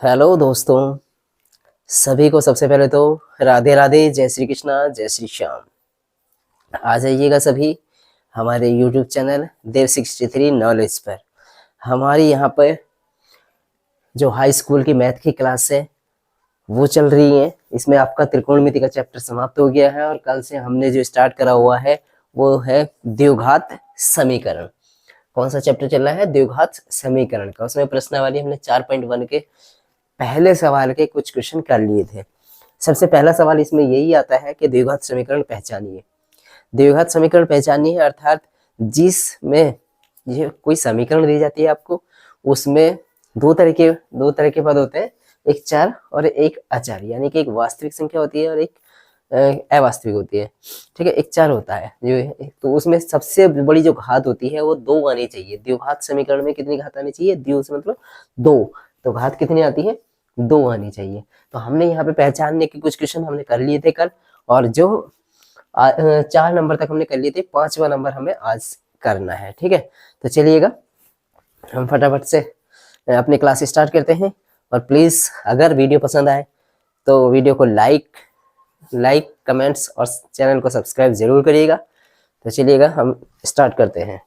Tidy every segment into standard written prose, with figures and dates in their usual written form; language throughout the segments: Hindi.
हेलो दोस्तों, सभी को सबसे पहले तो राधे राधे, जय श्री कृष्णा, जय श्री श्याम। आ जाइएगा सभी हमारे YouTube चैनल देव 63 नॉलेज पर। हमारी यहाँ पर जो हाई स्कूल की मैथ की क्लास है वो चल रही है। इसमें आपका त्रिकोणमिति का चैप्टर समाप्त हो गया है और कल से हमने जो स्टार्ट करा हुआ है वो है द्विघात समीकरण। कौन सा चैप्टर चल रहा है? द्विघात समीकरण का। उसमें प्रश्नावली हमने 4.1 के पहले सवाल के कुछ क्वेश्चन कर लिए थे। सबसे पहला सवाल इसमें यही आता है कि द्विघात समीकरण पहचानिए। द्विघात समीकरण पहचानिए अर्थात जिसमें ये कोई समीकरण दी जाती है आपको, उसमें दो तरह के पद होते हैं, एक चर और एक अचर, यानी कि एक वास्तविक संख्या होती है और एक अवास्तविक होती है। ठीक है, एक चर होता है जो, तो उसमें सबसे बड़ी जो घात होती है वो 2 आनी चाहिए। द्विघात समीकरण में कितनी घात आनी चाहिए? द्वि से मतलब 2, तो घात कितनी आती है? 2 आनी चाहिए। तो हमने यहाँ पे पहचानने के कुछ क्वेश्चन हमने कर लिए थे कल, और जो 4 नंबर तक हमने कर लिए थे, 5वां नंबर हमें आज करना है। ठीक है, तो चलिएगा हम फटाफट से अपनी क्लास स्टार्ट करते हैं। और प्लीज अगर वीडियो पसंद आए तो वीडियो को लाइक कमेंट्स और चैनल को सब्सक्राइब जरूर करिएगा। तो चलिएगा हम स्टार्ट करते हैं।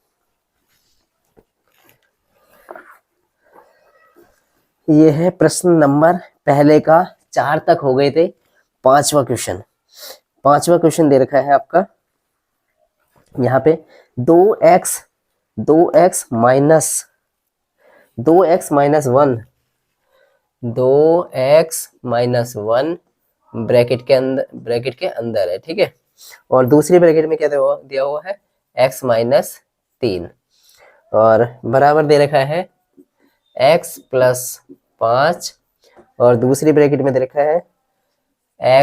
ये है प्रश्न नंबर पहले का, 4 तक हो गए थे। 5वां क्वेश्चन दे रखा है आपका यहाँ पे 2x माइनस 1 ब्रैकेट के अंदर है। ठीक है, और दूसरी ब्रैकेट में क्या दिया हुआ है? x माइनस 3 और बराबर दे रखा है x प्लस 5 और दूसरी ब्रैकेट में दे रखा है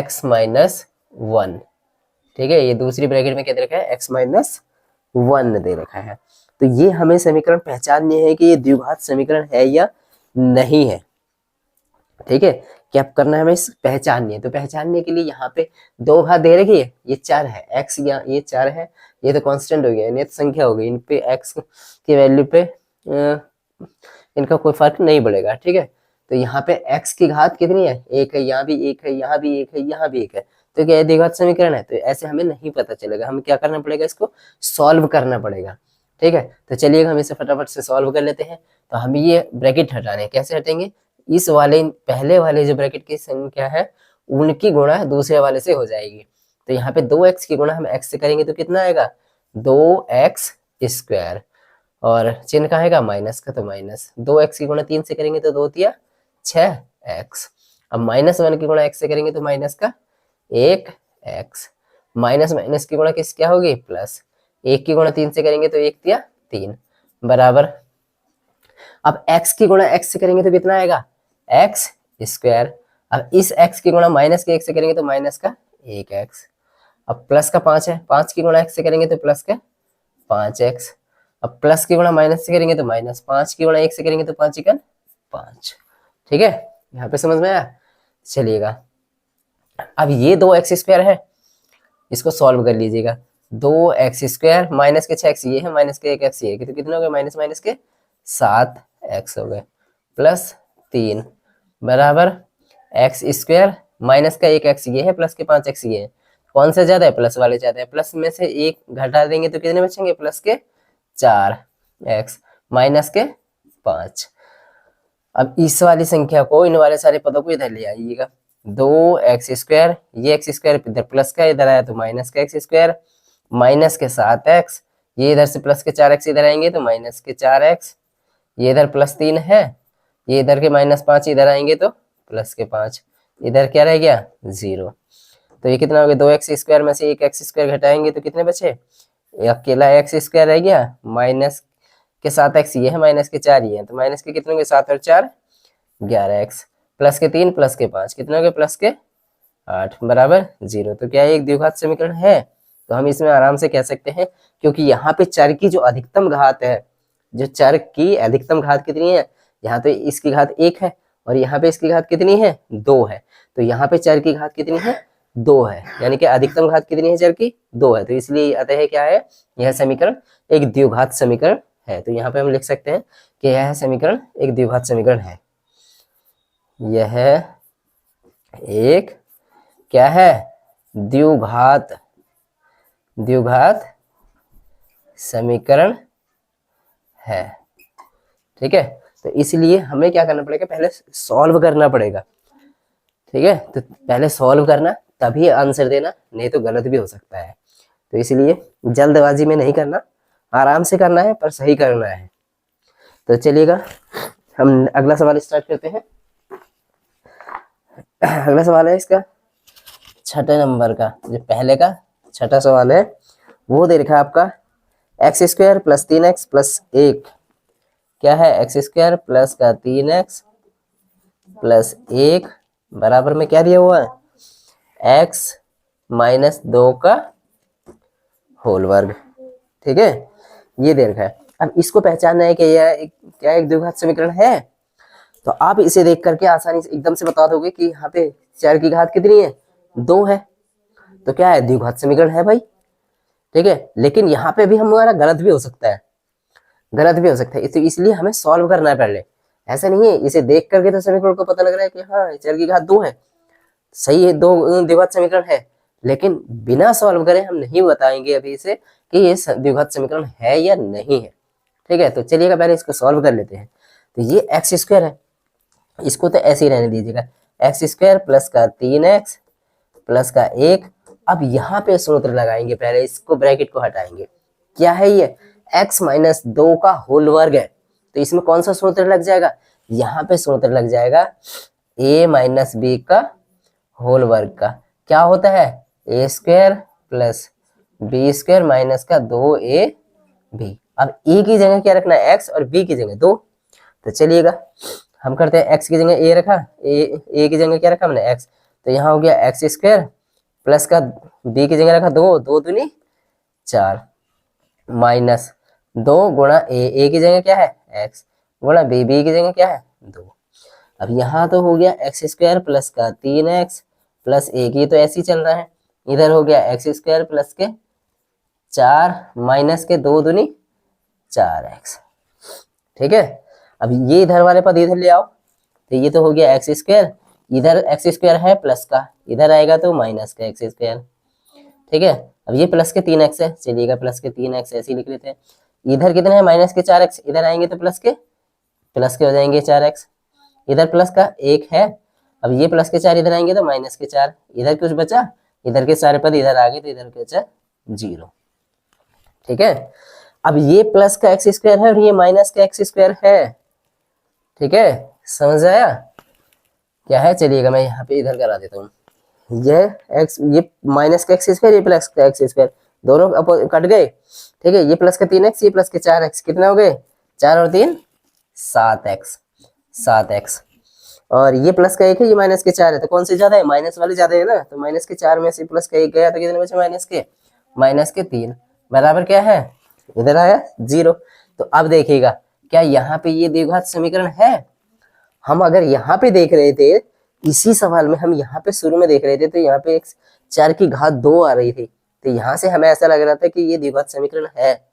x माइनस 1। ठीक है, ये दूसरी ब्रैकेट में क्या दे रखा है? x माइनस 1 दे रखा है। तो ये हमें समीकरण पहचाननी है कि ये द्विघात समीकरण है या नहीं है। ठीक है, क्या करना है हमें? पहचाननी है। तो पहचानने के लिए यहाँ पे 2 घात दे रखी है, ये 4 है, x या ये 4 है, ये तो कांस्टेंट हो गया, नियत संख्या हो गई। इन पे x की वैल्यू पे इनका कोई फर्क नहीं पड़ेगा। ठीक है, तो यहाँ पे x की घात कितनी है? 1 है, यहाँ भी 1 है, यहाँ भी 1 है, यहाँ भी 1 है। तो क्या द्विघात समीकरण है? तो ऐसे हमें नहीं पता चलेगा, हमें क्या करना पड़ेगा? इसको सॉल्व करना पड़ेगा। ठीक है, तो चलिएगा हम इसे फटाफट से सॉल्व कर लेते हैं। तो हम ये ब्रैकेट हटाने, कैसे हटेंगे? इस वाले पहले वाले जो ब्रैकेट की संख्या है उनकी गुणा दूसरे वाले से हो जाएगी। तो यहाँ पे 2x की गुणा हम x से करेंगे तो कितना आएगा? 2x स्क्वायर, और चिन्ह का आएगा माइनस का, तो माइनस। 2x की गुणा 3 से करेंगे तो 2 तिया 6x। अब -1 की गुणा x से करेंगे तो माइनस का 1x, माइनस माइनस की गुणा किस क्या होगी? प्लस। 1 की गुणा 3 से करेंगे तो 1 तिया 3 बराबर। अब x की गुणा x से करेंगे तो कितना आएगा? x square. अब इस x की गुणा माइनस के 1 से करेंगे तो माइनस का 1x। अब प्लस का 5 है, 5 की गुणा x से करेंगे तो प्लस का 5x। अब प्लस की गुणा माइनस से करेंगे तो माइनस, 5 की गुणा 1 से करेंगे तो 5 × 5। ठीक है, यहाँ पे समझ में आया? चलिएगा अब ये 2x स्क्वायर है, इसको सॉल्व कर लीजिएगा। 2x स्क्वायर माइनस के 6x ये है, माइनस के 1x ये है, तो कितने हो गए? माइनस माइनस के 7x हो गए, प्लस 3 बराबर x स्क्वायर माइनस का 1x ये है, प्लस के 5x ये है। कौन सा ज्यादा है? प्लस वाले ज्यादा है। प्लस में से 1 घटा देंगे तो कितने बचेंगे? प्लस के 4x माइनस के 5। अब इस वाली संख्या को, इन वाले सारे पदों को इधर ले आइएगा। 2x स्क्वायर, ये x स्क्वायर इधर प्लस का इधर आया तो माइनस का x स्क्वायर, माइनस के 7x, ये इधर से प्लस के 4x इधर आएंगे तो माइनस के 4x, ये इधर प्लस 3 है, ये इधर के -5 इधर आएंगे तो प्लस के 5, इधर क्या रह गया? 0। तो ये कितना हो गया? 2x स्क्वायर में से एक x स्क्वायर घटाएंगे तो कितने बचे? अकेला x स्क्वायर रह गया, माइनस के 7x ये है, माइनस के 4 ये है, तो माइनस के कितने होंगे? 7 और 4 11x, प्लस के 3 प्लस के 5 कितने हो गए? प्लस के 8 बराबर 0। तो क्या एक द्विघात समीकरण है? तो हम इसमें आराम से कह सकते हैं, क्योंकि यहाँ पे चर की जो अधिकतम घात है, जो चर की अधिकतम घात कितनी है? यहाँ तो इसकी घात 1 है और यहाँ पे इसकी घात कितनी है? 2 है। तो यहाँ पे चर की घात कितनी है? 2 है, यानी कि अधिकतम घात कितनी है चर की? 2 है। तो इसलिए अतः क्या है? यह समीकरण एक द्विघात समीकरण है। तो यहाँ पे हम लिख सकते हैं कि यह समीकरण एक द्विघात समीकरण है। यह एक क्या है, द्विघात द्विघात समीकरण है। ठीक है, तो इसलिए हमें क्या करना पड़ेगा, पहले सॉल्व करना पड़ेगा। ठीक है, तो पहले सॉल्व करना तभी आंसर देना, नहीं तो गलत भी हो सकता है। तो इसलिए जल्दबाजी में नहीं करना, आराम से करना है पर सही करना है। तो चलिएगा हम अगला सवाल स्टार्ट करते हैं। अगला सवाल है इसका छठे नंबर का, जो पहले का छठा सवाल है वो दे रखा है आपका x square plus 3x plus 1 क्या है, एक्स स्क्वायर प्लस का 3x प्लस 1 बराबर में क्या दिया हुआ है, x माइनस 2 का होल वर्ग। ठीक है, ये दे रखा है। अब इसको पहचानना है कि यह क्या एक द्विघात समीकरण है। तो आप इसे देख करके आसानी से एकदम से बता दोगे कि यहाँ पे 4 की घात कितनी है, 2 है, तो क्या है, द्विघात समीकरण है भाई। ठीक है, लेकिन यहाँ पे भी हमारा गलत भी हो सकता है, गलत भी हो सकता है, इसलिए हमें सॉल्व करना है पहले। ऐसा नहीं है इसे देख करके तो समीकरण को पता लग रहा है कि हाँ 4 की घात 2 है, सही है, 2 द्विघात समीकरण है, लेकिन बिना सॉल्व करे हम नहीं बताएंगे अभी इसे कि ये द्विघात समीकरण है या नहीं है। ठीक है, तो चलिएगा पहले इसको सॉल्व कर लेते हैं। तो ये एक्स स्क्वायर है, इसको तो ऐसे ही रहने दीजिएगा, एक्स स्क्वायर प्लस का 3x प्लस का 1। अब यहाँ पे सूत्र लगाएंगे, पहले इसको ब्रैकेट को हटाएंगे, क्या है ये, x माइनस 2 का होल वर्ग है। तो इसमें कौन सा सूत्र लग जाएगा, यहाँ पे सूत्र लग जाएगा a माइनस बी का होल वर्ग का, क्या होता है, A square plus B square minus का 2ab। अब e की जगह क्या रखना है, x, और b की जगह 2। तो चलिएगा हम करते हैं, x की जगह a रखा, a की जगह क्या रखा हमने, x, तो यहाँ हो गया एक्स स्क्वायर प्लस का b की जगह रखा 2, 2 दूनी 4 माइनस 2 गुणा a की जगह क्या है x गुणा b की जगह क्या है 2। अब यहाँ तो हो गया एक्स स्क्वायर प्लस का 3x प्लस 1, ये तो ऐसे ही चल रहा है, इधर हो गया एक्स स्क्वायर प्लस के 4 माइनस के 2 दूनी 4x। ठीक है, अब ये इधर वाले पद इधर ले आओ, तो ये तो हो गया एक्स स्क्वायर, इधर एक्स स्क्वायर है प्लस का, इधर आएगा तो माइनस का एक्स स्क्वायर। ठीक है, अब ये प्लस के 3x है, चलिएगा प्लस के 3x ऐसे ही लिख लेते हैं। इधर कितने है, माइनस के 4x, इधर आएंगे तो प्लस के हो जाएंगे 4x, इधर प्लस का 1 है, अब ये प्लस के 4 इधर आएंगे तो माइनस के 4, इधर कुछ बचा, इधर के सारे पद इधर आ गए तो इधर बचा 0। ठीक है, अब ये प्लस का एक्स स्क्वायर है और ये माइनस का एक्स स्क्वायर है। ठीक है, समझ आया क्या है, चलिएगा मैं यहाँ पे इधर करा देता हूँ, यह एक्स, ये माइनस का एक्स स्क्वायर, ये प्लस का एक्स स्क्वायर, दोनों कट गए। ठीक है, ये प्लस का 3x, ये प्लस के 4x, कितना हो गए, 4 और 3 7x, और ये प्लस का 1 है, ये माइनस के 4 है, तो कौन से ज्यादा है, माइनस वाले ज्यादा है ना, तो माइनस के 4 में से प्लस का 1 गया तो कितने बचे, माइनस के 3 बराबर क्या है, इधर आया 0। तो अब देखिएगा क्या यहाँ पे ये द्विघात समीकरण है। हम अगर यहाँ पे देख रहे थे, इसी सवाल में हम यहाँ पे शुरू में देख रहे थे, तो यहाँ पे 4 की घात 2 आ रही थी, तो यहाँ से हमें ऐसा लग रहा था कि ये द्विघात समीकरण है,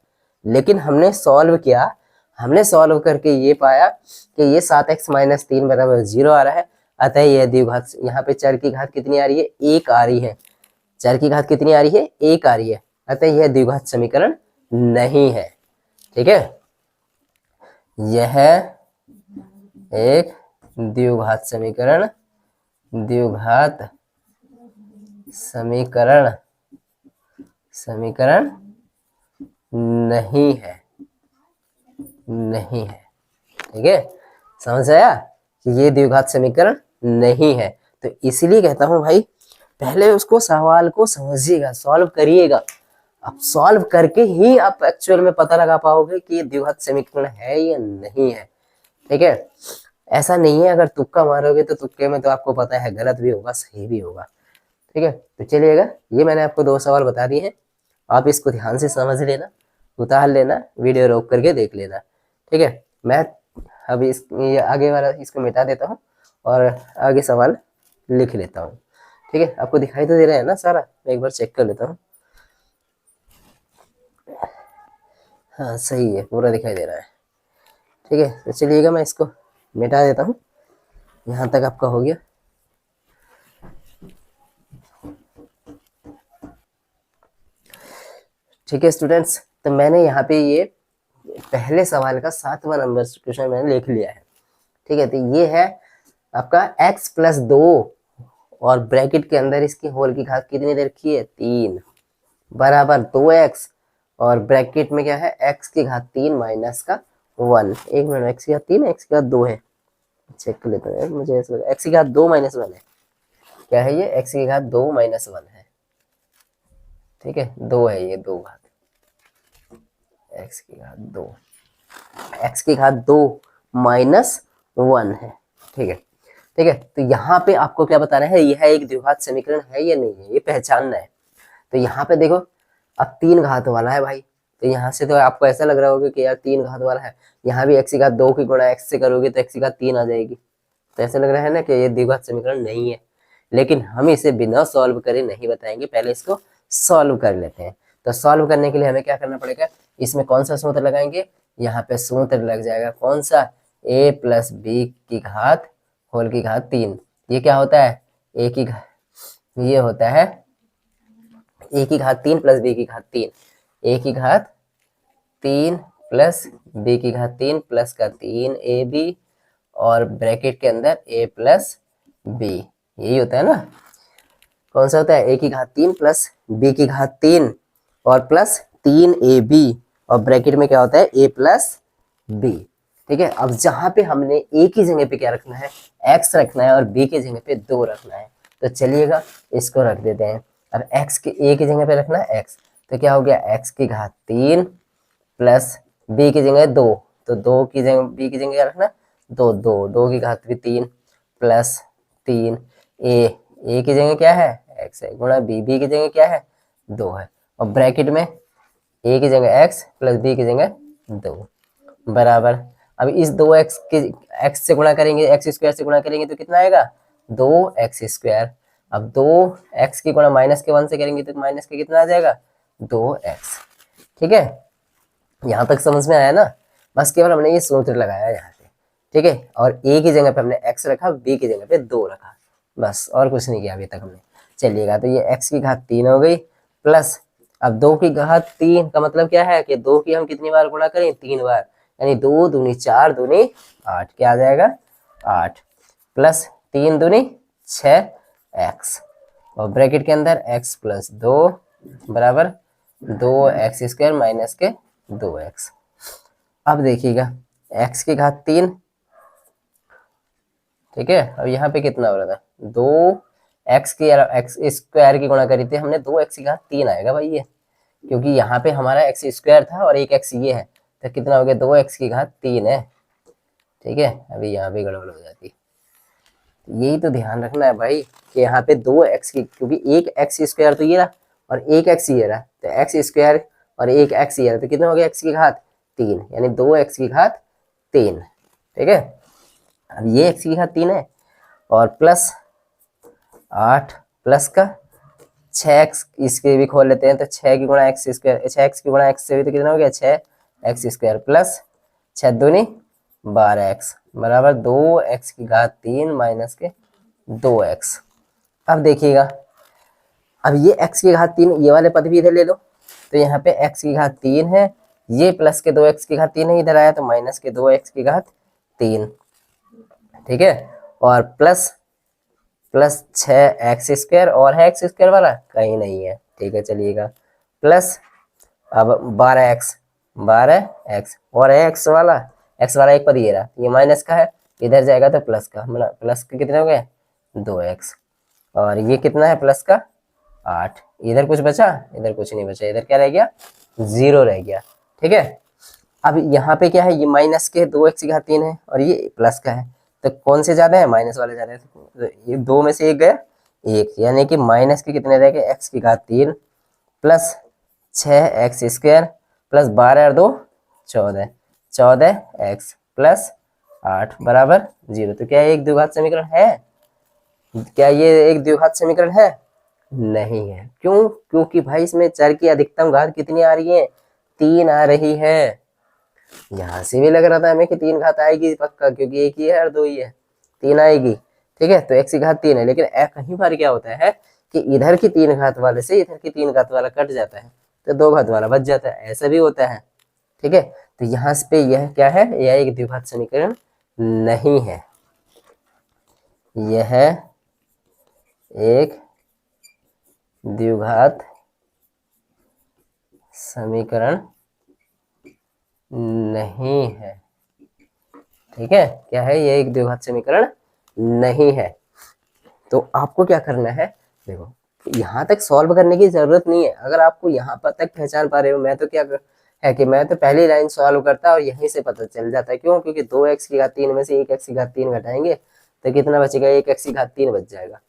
लेकिन हमने सॉल्व किया, हमने सॉल्व करके ये पाया कि ये 7x माइनस 3 बराबर 0 आ रहा है, अतः यह द्विघात, यहाँ पे 4 की घात कितनी आ रही है, 1 आ रही है, 4 की घात कितनी आ रही है, 1 आ रही है, अतः यह द्विघात समीकरण नहीं है। ठीक है, यह एक द्विघात समीकरण नहीं है, ठीक है, समझ आया कि ये द्विघात समीकरण नहीं है। तो इसलिए कहता हूं भाई पहले उसको सवाल को समझिएगा, सॉल्व करिएगा, अब सॉल्व करके ही आप एक्चुअल में पता लगा पाओगे कि ये द्विघात समीकरण है या नहीं है। ठीक है, ऐसा नहीं है अगर तुक्का मारोगे तो तुक्के में तो आपको पता है गलत भी होगा सही भी होगा। ठीक है, तो चलिएगा, ये मैंने आपको 2 सवाल बता दिए हैं, आप इसको ध्यान से समझ लेना, उतार लेना, वीडियो रोक करके देख लेना। ठीक है, मैं अभी ये आगे वाला इसको मिटा देता हूँ और आगे सवाल लिख लेता हूँ। ठीक है, आपको दिखाई तो दे रहा है ना सारा, मैं एक बार चेक कर लेता हूँ। हाँ सही है, पूरा दिखाई दे रहा है। ठीक है, तो चलिएगा मैं इसको मिटा देता हूँ, यहाँ तक आपका हो गया। ठीक है स्टूडेंट्स, तो मैंने यहाँ पे ये पहले सवाल का 7वां नंबर क्वेश्चन मैंने लिख लिया है। ठीक है, तो ये है आपका x प्लस 2 और ब्रैकेट के अंदर इसकी होल की घात कितनी दे रखी है 3 बराबर 2x और ब्रैकेट में क्या है x की घात 3 माइनस का 1। एक मिनट, x की घात 3 है x की घात 2 है, चेक कर लेता हूँ। मुझे ऐसा लगा x की घात 2 माइनस 1 है। क्या है ये x की घात 2 माइनस 1 है। ठीक है, 2 है ये, 2 घात x की घात 2, x की घात 2 माइनस 1 है। ठीक है, ठीक है, तो यहाँ पे आपको क्या बताना है, यह एक द्विघात समीकरण है या नहीं है, ये पहचानना है। तो यहाँ पे देखो अब 3 घात वाला है भाई, तो यहाँ से तो आपको ऐसा लग रहा होगा कि यार 3 घात वाला है, यहाँ भी x की घात 2 की गुणा x से करोगे तो x की घात 3 आ जाएगी। तो ऐसा लग रहा है ना कि ये द्विघात समीकरण नहीं है, लेकिन हम इसे बिना सॉल्व करे नहीं बताएंगे, पहले इसको सॉल्व कर लेते हैं। तो सॉल्व करने के लिए हमें क्या करना पड़ेगा, इसमें कौन सा सूत्र लगाएंगे, यहाँ पे सूत्र लग जाएगा कौन सा, a प्लस बी की घात होल की घात 3। ये क्या होता है, a की घात, ये होता है a की घात 3 प्लस b की घात 3, a की घात 3 प्लस b की घात 3 प्लस का 3ab और ब्रैकेट के अंदर a प्लस b, यही होता है ना। कौन सा होता है, a की घात 3 प्लस b की घात 3 और प्लस 3ab और ब्रैकेट में क्या होता है a प्लस b। ठीक है, अब जहां पे हमने a की जगह पे क्या रखना है, x रखना है और b की जगह पे 2 रखना है, तो चलिएगा इसको रख देते हैं। अब x के a की जगह पे रखना है x, तो क्या हो गया x की घात 3 प्लस b की जगह 2, तो 2 की जगह b की जगह क्या रखना, 2 2 2 की घात भी 3 प्लस 3 a की जगह क्या है x है गुणा b की जगह क्या है 2 है और ब्रैकेट में a की जगह x प्लस b की जगह 2 बराबर। अब इस 2x के x से गुणा करेंगे, x स्क्वायर से गुणा करेंगे तो कितना आएगा 2x स्क्वायर। अब 2x की गुणा माइनस के 1 से करेंगे तो माइनस के कितना आ जाएगा 2x। ठीक है, यहाँ तक समझ में आया ना, बस केवल हमने ये सूत्र लगाया यहाँ पे। ठीक है, और a की जगह पे हमने x रखा, b की जगह पे 2 रखा, बस और कुछ नहीं किया अभी तक हमने। चलिएगा, तो ये x की घात 3 हो गई प्लस अब 2 की घात 3 का मतलब क्या है कि 2 की हम कितनी बार गुणा करें 3 बार, यानी 2 दूनी 4 दूनी 8, क्या आ जाएगा 8 प्लस 3 दूनी 6x और ब्रैकेट के अंदर x प्लस 2 बराबर 2x स्क्वायर माइनस के 2x। अब देखिएगा x की घात 3, ठीक है, अब यहाँ पे कितना हो रहा था 2x की x स्क्वायर की गुणा करी थी हमने, 2x की घात 3 आएगा भाई ये, क्योंकि यहाँ पे हमारा x स्क्वायर था और एक x ये है, तो कितना हो गया 2x की घात 3 है। ठीक है, अभी यहाँ पे गड़बड़ हो जाती, यही तो ध्यान रखना है भाई कि यहाँ पे 2x की, क्योंकि एक x स्क्वायर तो ये रहा और एक x ये रहा, तो x स्क्वायर और एक x ये रहा, तो कितना हो गया x की घात 3, यानी 2x की घात 3। ठीक है, अब ये x की घात 3 है और प्लस 8 प्लस का 6x, इसके भी खोल लेते हैं, तो 6 की गुणा x स्क्वायर, 6x की गुणा x से भी तो कितना हो गया 6x स्क्वायर प्लस 6 दूनी 12x बराबर 2x की घात 3 माइनस के 2x। अब देखिएगा, अब ये x की घात 3 ये वाले पद भी इधर ले लो, तो यहाँ पे x की घात 3 है, ये प्लस के 2x की घात 3 है, इधर आया तो माइनस के 2x की घात 3। ठीक है, और प्लस 6x स्क्वायर, और है x स्क्वायर वाला कहीं नहीं है। ठीक है, चलिएगा प्लस अब 12x और x वाला एक पद ये रहा, ये माइनस का है, इधर जाएगा तो प्लस का, मतलब प्लस के कितने हो गए 2x और ये कितना है प्लस का 8, इधर कुछ बचा, इधर कुछ नहीं बचा, इधर क्या रह गया 0 रह गया। ठीक है, अब यहाँ पे क्या है, ये माइनस के 2x की घात 3 है और ये प्लस का है, तो कौन से ज्यादा है माइनस वाले ज्यादा है, तो ये 2 में से एक गया 1, यानी कि माइनस के कितने रह गए x की घात 3 प्लस 6x स्क्वायर प्लस 12 और 2 14x प्लस 8 बराबर 0। तो क्या ये एक द्विघात समीकरण है, क्या ये एक द्विघात समीकरण है, नहीं है। क्यों, क्योंकि भाई इसमें चर की अधिकतम घात कितनी आ रही है 3 आ रही है। यहाँ से भी लग रहा था हमें कि 3 घात आएगी पक्का, क्योंकि एक ही है और 2 ही है, 3 आएगी, ठीक है। तो x की घात 3 है, लेकिन कहीं पर क्या होता है कि इधर की 3 घात वाले से इधर की 3 घात वाला कट जाता है, तो 2 घात वाला बच जाता है, ऐसा भी होता है, ठीक है। तो यहाँ पे यह क्या है, यह एक द्विघात समीकरण नहीं है, यह एक द्विघात समीकरण नहीं है, ठीक है। क्या है, ये एक द्विघात समीकरण नहीं है। तो आपको क्या करना है, देखो यहाँ तक सॉल्व करने की जरूरत नहीं है। अगर आपको यहाँ पर तक पहचान पा रहे हो, मैं तो क्या है कि मैं तो पहली लाइन सॉल्व करता और यहीं से पता चल जाता है। क्यों? क्योंकि 2x की घात 3 में से 1x की घात 3 घटाएंगे तो कितना बचेगा, 1x की घात 3 बच जाएगा।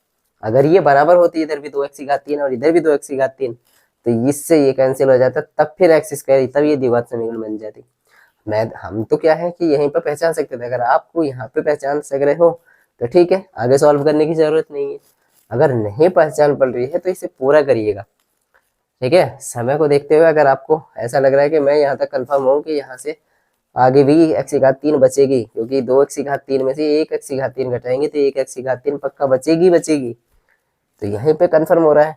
अगर ये बराबर होती, इधर भी 2x की घात 3 और इधर भी 2x की घात 3, तो इससे ये कैंसिल हो जाता, तब फिर x स्क्वायर, तब ये द्विघात समीकरण बन जाती। हम तो क्या है कि यहीं पर पहचान सकते थे। अगर आपको यहाँ पे पहचान सक रहे हो तो ठीक है, आगे सॉल्व करने की जरूरत नहीं है। अगर नहीं पहचान पड़ रही है तो इसे पूरा करिएगा, ठीक है। समय को देखते हुए अगर आपको ऐसा लग रहा है कि मैं यहाँ तक कंफर्म हूँ कि यहाँ से आगे भी x की घात 3 बचेगी, क्योंकि 2x की घात 3 में से 1x की घात 3 घटाएंगे तो 1x की घात 3 पक्का बचेगी, तो यहीं पे कंफर्म हो रहा है।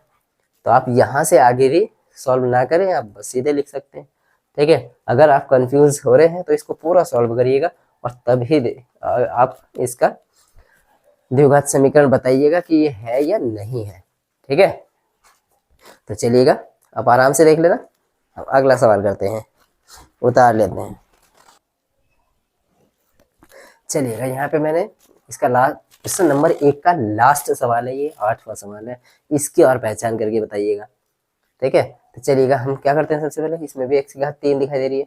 तो आप यहाँ से आगे भी सॉल्व ना करें, आप बस सीधे लिख सकते हैं, ठीक है। अगर आप कंफ्यूज हो रहे हैं तो इसको पूरा सॉल्व करिएगा और तभी आप इसका द्विघात समीकरण बताइएगा कि ये है या नहीं है, ठीक है। तो चलिएगा, आप आराम से देख लेना। अब अगला सवाल करते हैं, उतार लेते हैं। चलिएगा, यहाँ पे मैंने इसका क्वेश्चन नंबर 1 का लास्ट सवाल है, ये 8वां सवाल है। इसकी और पहचान करके बताइएगा, ठीक है। तो चलिएगा, हम क्या करते हैं, सबसे पहले इसमें भी x की घात 3 दिखाई दे रही है,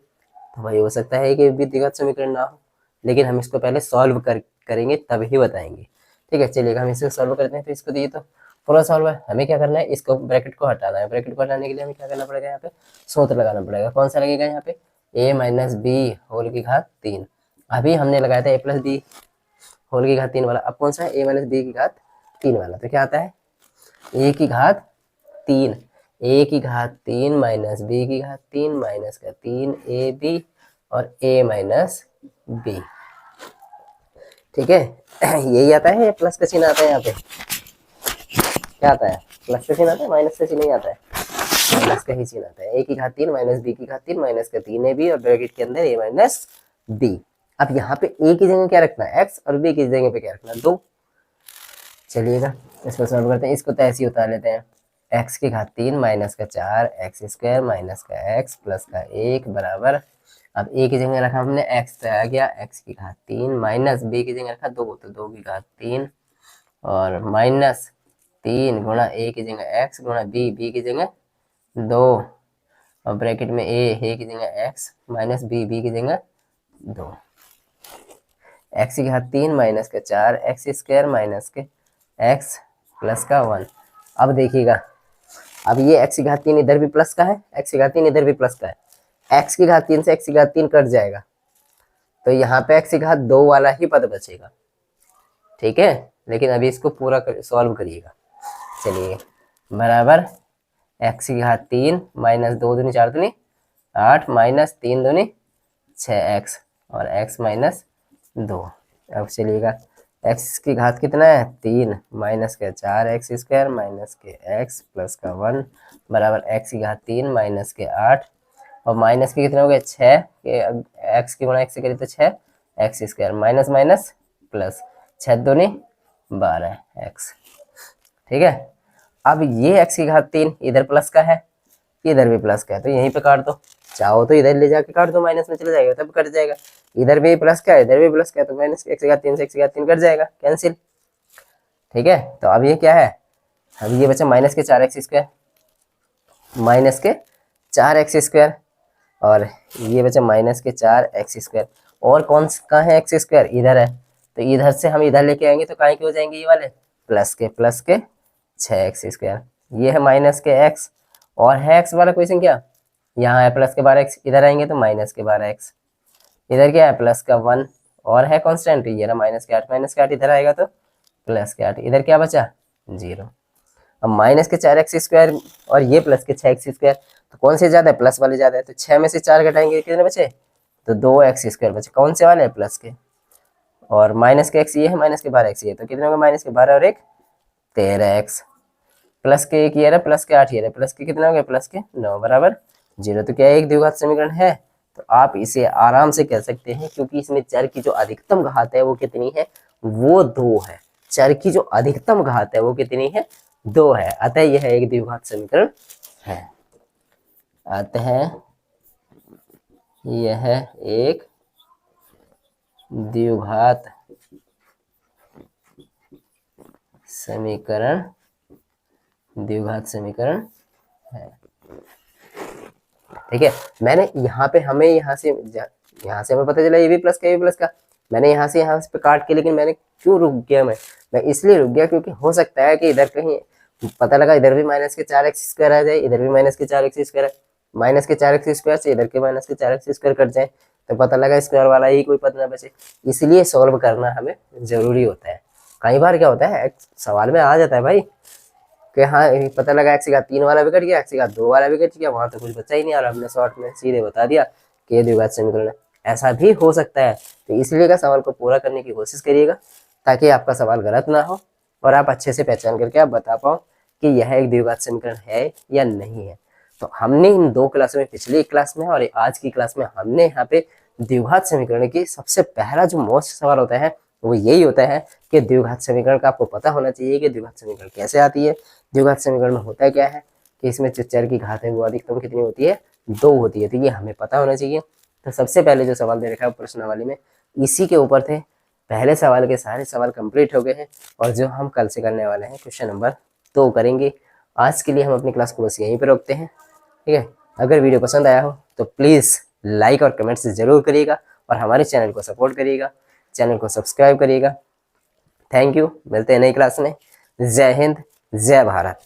तो भाई हो सकता है कि भी द्विघात समीकरण ना हो, लेकिन हम इसको पहले सॉल्व करेंगे तभी बताएंगे, ठीक है। चलिएगा, हम इसको सॉल्व करते हैं। तो इसको दिए तो पूरा सॉल्व है, हमें क्या करना है, इसको ब्रैकेट को हटाना है। ब्रैकेट को हटाने के लिए हमें क्या करना पड़ेगा, यहाँ पे सूत्र लगाना पड़ेगा। कौन सा लगेगा यहाँ पे, a माइनस बी होल की घात 3। अभी हमने लगाया था a प्लस बी होल की घात 3 वाला, अब कौन सा है, a माइनस बी की घात 3 वाला। तो क्या आता है, a की घात 3, a की घात 3 माइनस बी की घात 3 माइनस का 3ab और a माइनस बी, ठीक है। यही आता है, प्लस का चिन्ह आता है यहाँ पे, क्या आता है, प्लस का चिन्ह आता है, माइनस का चिन्ह नहीं आता है, माइनस का ही चिन्ह आता है। a की घात 3 माइनस बी की घात 3 माइनस का 3ab और ब्रैकेट के अंदर a माइनस बी। अब यहाँ पे a की जगह क्या रखना है, x, और b की जगह पे क्या रखना है, 2। चलिएगा, इसको सॉल्व करते हैं। इसको तो ऐसे ही उतार लेते हैं, x की घात 3 माइनस का 4 एक्स स्क्वायर माइनस का x प्लस का 1 बराबर, अब a की जगह रखा हमने x, तो आ गया x की घात 3 माइनस b की जगह रखा 2, तो 2 की घात 3 और माइनस 3 गुणा a की जगह x गुणा b, b की जगह 2 और ब्रैकेट में a की जगह x माइनस b, b की जगह 2, x की घात 3 माइनस का 4 एक्स स्क्वायर माइनस के x प्लस का 1। अब देखिएगा, अब ये x की घात 3 इधर भी प्लस का है, x की घात 3 इधर भी प्लस का है, x की घात 3 से x की घात 3 कट जाएगा, तो यहाँ पे x की घात 2 वाला ही पद बचेगा, ठीक है। लेकिन अभी इसको पूरा सॉल्व करिएगा। चलिए, बराबर x की घात 3 माइनस 2 दूनी 4 दूनी 8 माइनस 3 दूनी 6x और x माइनस 2। अब चलिएगा, x की घात कितना है, 3 माइनस के 4 एक्स स्क्वायर माइनस के x प्लस का 1 बराबर x की घात 3 माइनस के 8 और माइनस के कितने हो गए, 6 के x की गुणा x से करिए तो 6 x square minus minus plus 6 दूनी 12 x, ठीक है। अब ये x की घात 3 इधर प्लस का है, इधर भी प्लस का है, तो यहीं पे काट दो, चाहो तो इधर ले जाके काट दो, माइनस में चला जाएगा तब कट जाएगा। इधर भी प्लस का है, इधर भी प्लस का है, तो माइनस x की घात 3 से x की घात 3 कट जाएगा, कैंसिल, ठीक है। तो अब ये क्या है, अब ये बचा माइनस के 4 एक्स स्क्वायर, माइनस के 4 एक्स स्क्वायर और ये बचा माइनस के 4 एक्स स्क्वायर, और कौन कहाँ है एक्स स्क्वायर, इधर है, तो इधर से हम इधर लेके आएंगे तो कहाँ के हो जाएंगे, ये वाले प्लस के 6 एक्स स्क्वायर, ये है माइनस के x और है x वाला क्वेश्चन क्या, यहाँ है प्लस के 12x, इधर आएंगे तो माइनस के 12x, इधर क्या है प्लस का 1 और है कांस्टेंट, ये रहा माइनस के 8 इधर आएगा तो प्लस के 8, इधर क्या बचा 0। अब माइनस के 4 एक्स स्क्वायर और ये प्लस के 6 एक्स स्क्वायर, तो कौन से ज़्यादा है, प्लस वाले ज़्यादा है, तो 6 में से 4 घटाएंगे कितने बचे, तो 2 एक्स स्क्वायर बचे, कौन से वाले प्लस के, और माइनस के एक्स ये है, माइनस के 12 एक्स ये है, तो कितने होगा माइनस के 12 और एक 13 एक्स, प्लस के एक ये रहा, प्लस के 8 ये रहा, प्लस के कितना हो गया प्लस के 9 बराबर 0। तो क्या एक द्विघात समीकरण है? तो आप इसे आराम से कह सकते हैं, क्योंकि इसमें चर की जो अधिकतम घात है वो कितनी है, वो 2 है। चर की जो अधिकतम घात है वो कितनी है, 2 है। अतः यह एक द्विघात समीकरण है। अतः यह एक द्विघात समीकरण है। ठीक है, मैंने यहाँ पे हमें यहाँ से हमें पता चला ये भी प्लस का, ये भी प्लस का, मैंने यहाँ से पे काट के, लेकिन मैंने क्यों रुक गया, मैं इसलिए रुक गया क्योंकि हो सकता है कि इधर कहीं पता लगा इधर भी माइनस के 4x² आ जाए, इधर भी माइनस के 4x², माइनस के 4x² से इधर के माइनस के 4x² कट जाए, तो पता लगा स्क्वायर वाला ही कोई पद ना बचे। इसलिए सॉल्व करना हमें जरूरी होता है। कई बार क्या होता है सवाल में आ जाता है भाई कि हाँ पता लगा x की घात 3 वाला भी कट गया, x की घात 2 वाला भी कट गया, वहां तो कुछ बचा ही नहीं, और हमने शॉर्ट में सीधे बता दिया कि ये द्विघात समीकरण है। ऐसा भी हो सकता है, तो इसलिए का सवाल को पूरा करने की कोशिश करिएगा, ताकि आपका सवाल गलत ना हो और आप अच्छे से पहचान करके आप बता पाओ कि यह एक द्विघात समीकरण है या नहीं है। तो हमने इन 2 क्लासों में, पिछली क्लास में और आज की क्लास में, हमने यहाँ पे द्विघात समीकरण की सबसे पहला जो मोस्ट सवाल होता है वो यही होता है कि द्विघात समीकरण का आपको पता होना चाहिए कि द्विघात समीकरण कैसे आती है। द्विघात समीकरण में होता क्या है कि इसमें जो चर की घात है वो अधिकतम कितनी होती है, 2 होती है। तो ये हमें पता होना चाहिए। तो सबसे पहले जो सवाल दे रखा है प्रश्नावली में, इसी के ऊपर थे। पहले सवाल के सारे सवाल कंप्लीट हो गए हैं, और जो हम कल से करने वाले हैं क्वेश्चन नंबर 2 करेंगे। आज के लिए हम अपनी क्लास को बस यहीं पर रोकते हैं। ठीक है, अगर वीडियो पसंद आया हो तो प्लीज़ लाइक और कमेंट से ज़रूर करिएगा, और हमारे चैनल को सपोर्ट करिएगा, चैनल को सब्सक्राइब करिएगा। थैंक यू, मिलते हैं नई क्लास में। जय हिंद, जय भारत।